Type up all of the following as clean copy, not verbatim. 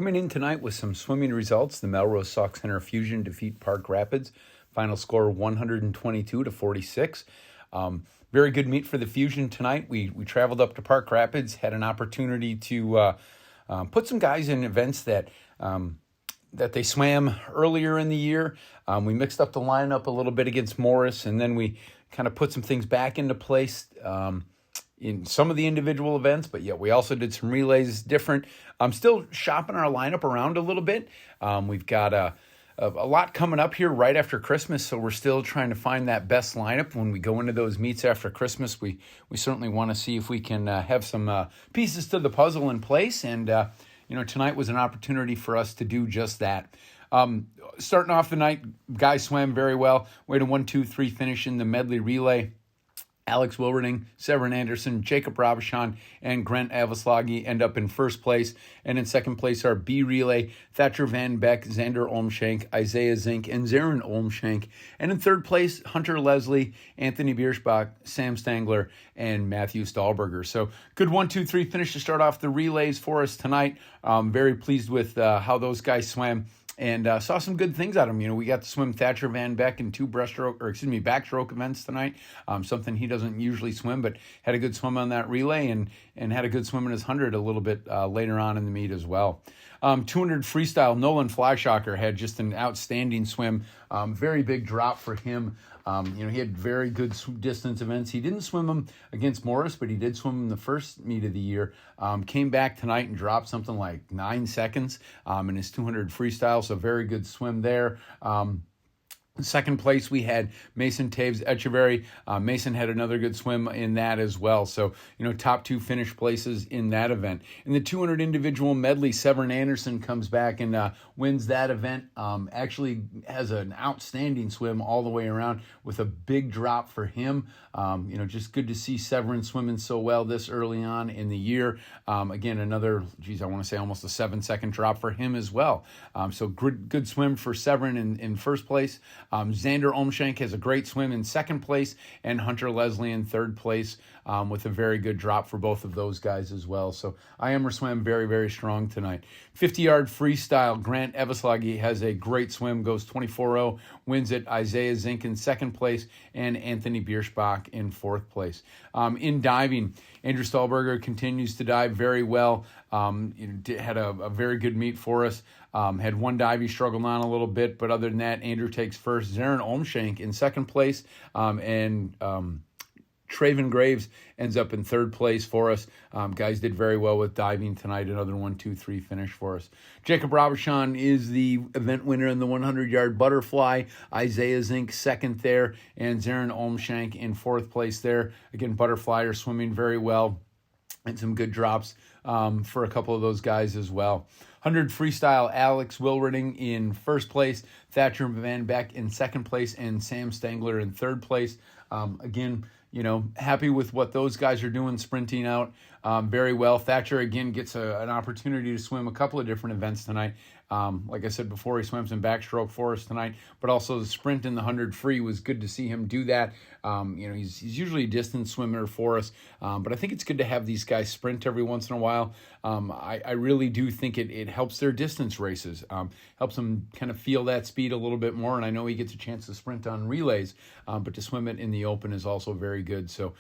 Coming in tonight with some swimming results, the Melrose Sauk Center Fusion defeat Park Rapids. Final score 122-46. Very good meet for the Fusion tonight. We traveled up to Park Rapids, had an opportunity to put some guys in events that they swam earlier in the year. We mixed up the lineup a little bit against Morris, and then we kind of put some things back into place in some of the individual events, but yet we also did some relays different. I'm still shopping our lineup around a little bit. We've got a lot coming up here right after Christmas, so we're still trying to find that best lineup. When we go into those meets after Christmas, we certainly want to see if we can have some pieces to the puzzle in place, and tonight was an opportunity for us to do just that. Starting off the night, guys swam very well. We had a 1-2-3 finish in the medley relay. Alex Wilwerding, Severin Anderson, Jacob Robichon, and Grant Aveslagi end up in first place. And in second place, our B relay, Thatcher Van Beck, Xander Olmshank, Isaiah Zink, and Zarin Olmshank. And in third place, Hunter Leslie, Anthony Bierschbach, Sam Stangler, and Matthew Stahlberger. So good 1-2-3 finish to start off the relays for us tonight. Very pleased with how those guys swam. And saw some good things out of him. We got to swim Thatcher Van Beck in backstroke events tonight. Something he doesn't usually swim, but had a good swim on that relay and had a good swim in his 100 a little bit later on in the meet as well. 200 freestyle, Nolan Flyshocker had just an outstanding swim. Very big drop for him. He had very good distance events. He didn't swim them against Morris, but he did swim them the first meet of the year. Came back tonight and dropped something like 9 seconds in his 200 freestyle, so very good swim there. In second place, we had Mason Taves Echeverry. Mason had another good swim in that as well. So, top two finish places in that event. In the 200 individual medley, Severin Anderson comes back and wins that event. Actually has an outstanding swim all the way around with a big drop for him. Just good to see Severin swimming so well this early on in the year. Again, another, I want to say almost a 7-second drop for him as well. So good swim for Severin in first place. Xander Olmshank has a great swim in second place, and Hunter Leslie in third place with a very good drop for both of those guys as well. So IMR swam very, very strong tonight. 50-yard freestyle, Grant Eveslagi has a great swim, goes 24-0, wins it. Isaiah Zink in second place, and Anthony Bierschbach in fourth place. In diving, Andrew Stahlberger continues to dive very well. Had a very good meet for us. Had one dive he struggled on a little bit, but other than that, Andrew takes first. Zarin Olmshank in second place, and Traven Graves ends up in third place for us. Guys did very well with diving tonight. Another 1-2-3 finish for us. Jacob Robichon is the event winner in the 100-yard butterfly. Isaiah Zink second there, and Zarin Olmshank in fourth place there. Again, butterfly are swimming very well, and some good drops for a couple of those guys as well. 100 freestyle, Alex Wilwerding in first place, Thatcher Van Beck in second place, and Sam Stangler in third place. Again, happy with what those guys are doing, sprinting out very well. Thatcher, again, gets an opportunity to swim a couple of different events tonight. Like I said before, he swims in backstroke for us tonight, but also the sprint in the 100 free was good to see him do that. He's usually a distance swimmer for us, but I think it's good to have these guys sprint every once in a while. I really do think it helps their distance races, helps them kind of feel that speed a little bit more, and I know he gets a chance to sprint on relays, but to swim it in the open is also very good, so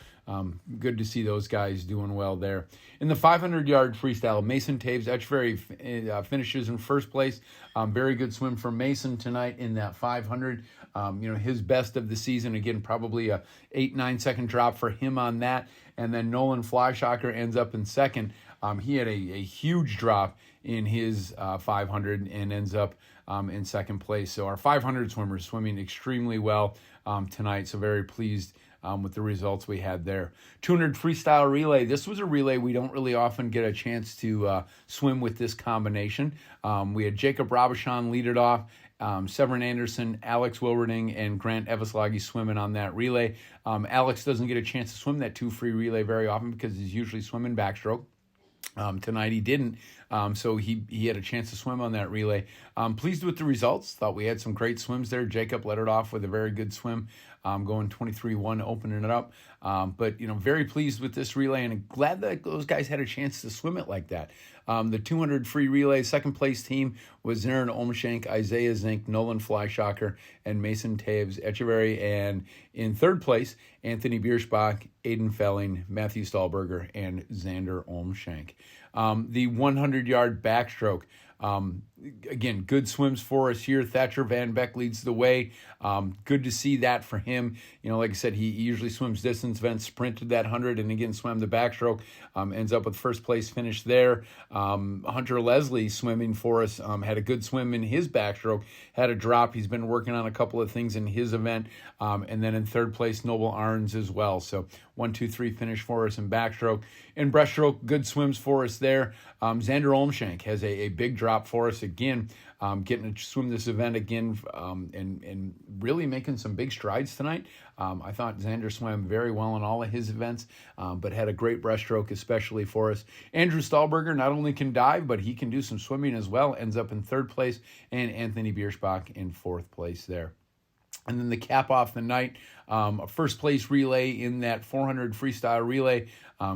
good to see those guys doing well there. In the 500-yard freestyle, Mason Taves Echeverry finishes in first place. Very good swim for Mason tonight in that 500. His best of the season. Again, probably a 8-9 second drop for him on that. And then Nolan Flyshocker ends up in second. He had a huge drop in his 500 and ends up in second place. So our 500 swimmers swimming extremely well tonight. So very pleased with the results we had there. 200 freestyle relay. This was a relay we don't really often get a chance to swim with this combination. We had Jacob Robichon lead it off, Severin Anderson, Alex Wilwerding, and Grant Eveslagi swimming on that relay. Alex doesn't get a chance to swim that 2-free relay very often because he's usually swimming backstroke. Tonight he didn't, so he had a chance to swim on that relay. Pleased with the results. Thought we had some great swims there. Jacob led it off with a very good swim. going 23-1, opening it up. But, very pleased with this relay and glad that those guys had a chance to swim it like that. The 200 free relay, second place team was Zarin Olmshank, Isaiah Zink, Nolan Flyshocker, and Mason Taves Echeverry. And in third place, Anthony Bierschbach, Aiden Felling, Matthew Stahlberger, and Xander Olmshank. The 100-yard backstroke. Again, good swims for us here. Thatcher Van Beck leads the way. Good to see that for him. Like I said, he usually swims distance events, sprinted that 100, and again, swam the backstroke. Ends up with first place finish there. Hunter Leslie swimming for us, had a good swim in his backstroke, had a drop. He's been working on a couple of things in his event. And then in third place, Noble Arns as well. So 1, 2, 3 finish for us in backstroke. In breaststroke, good swims for us there. Xander Olmshank has a big drop for us again, getting to swim this event again, and really making some big strides tonight. I thought Xander swam very well in all of his events, but had a great breaststroke, especially for us. Andrew Stahlberger not only can dive, but he can do some swimming as well, ends up in third place, and Anthony Bierschbach in fourth place there. And then the cap off the night, a first place relay in that 400 freestyle relay.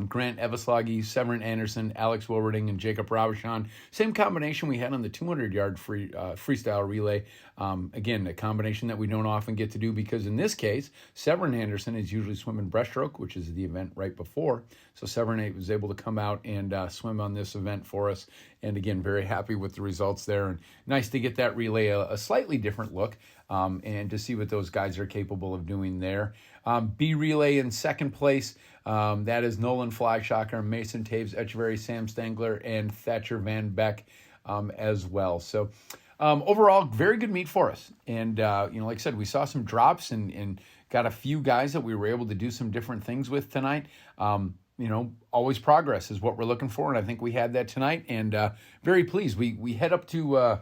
Grant Eveslage, Severin Anderson, Alex Wilberding, and Jacob Robichon. Same combination we had on the 200-yard freestyle relay. Again, a combination that we don't often get to do because in this case, Severin Anderson is usually swimming breaststroke, which is the event right before. So Severin was able to come out and swim on this event for us. And again, very happy with the results there. And nice to get that relay a slightly different look and to see what those guys are capable of doing there. B relay in second place. That is Nolan Flyshocker, Mason Taves Echeverry, Sam Stangler, and Thatcher Van Beck as well. So overall, very good meet for us. And, like I said, we saw some drops and got a few guys that we were able to do some different things with tonight. Always progress is what we're looking for, and I think we had that tonight. And very pleased. We head up to...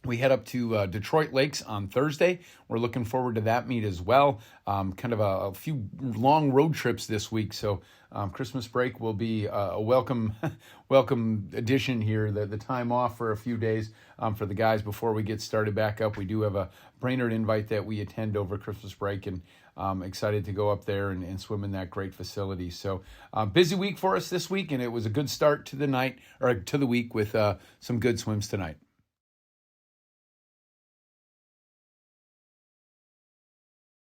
We head up to Detroit Lakes on Thursday. We're looking forward to that meet as well. Kind of a few long road trips this week, so Christmas break will be a welcome addition here. The time off for a few days for the guys before we get started back up. We do have a Brainerd invite that we attend over Christmas break, and excited to go up there and swim in that great facility. So busy week for us this week, and it was a good start to the night or to the week with some good swims tonight.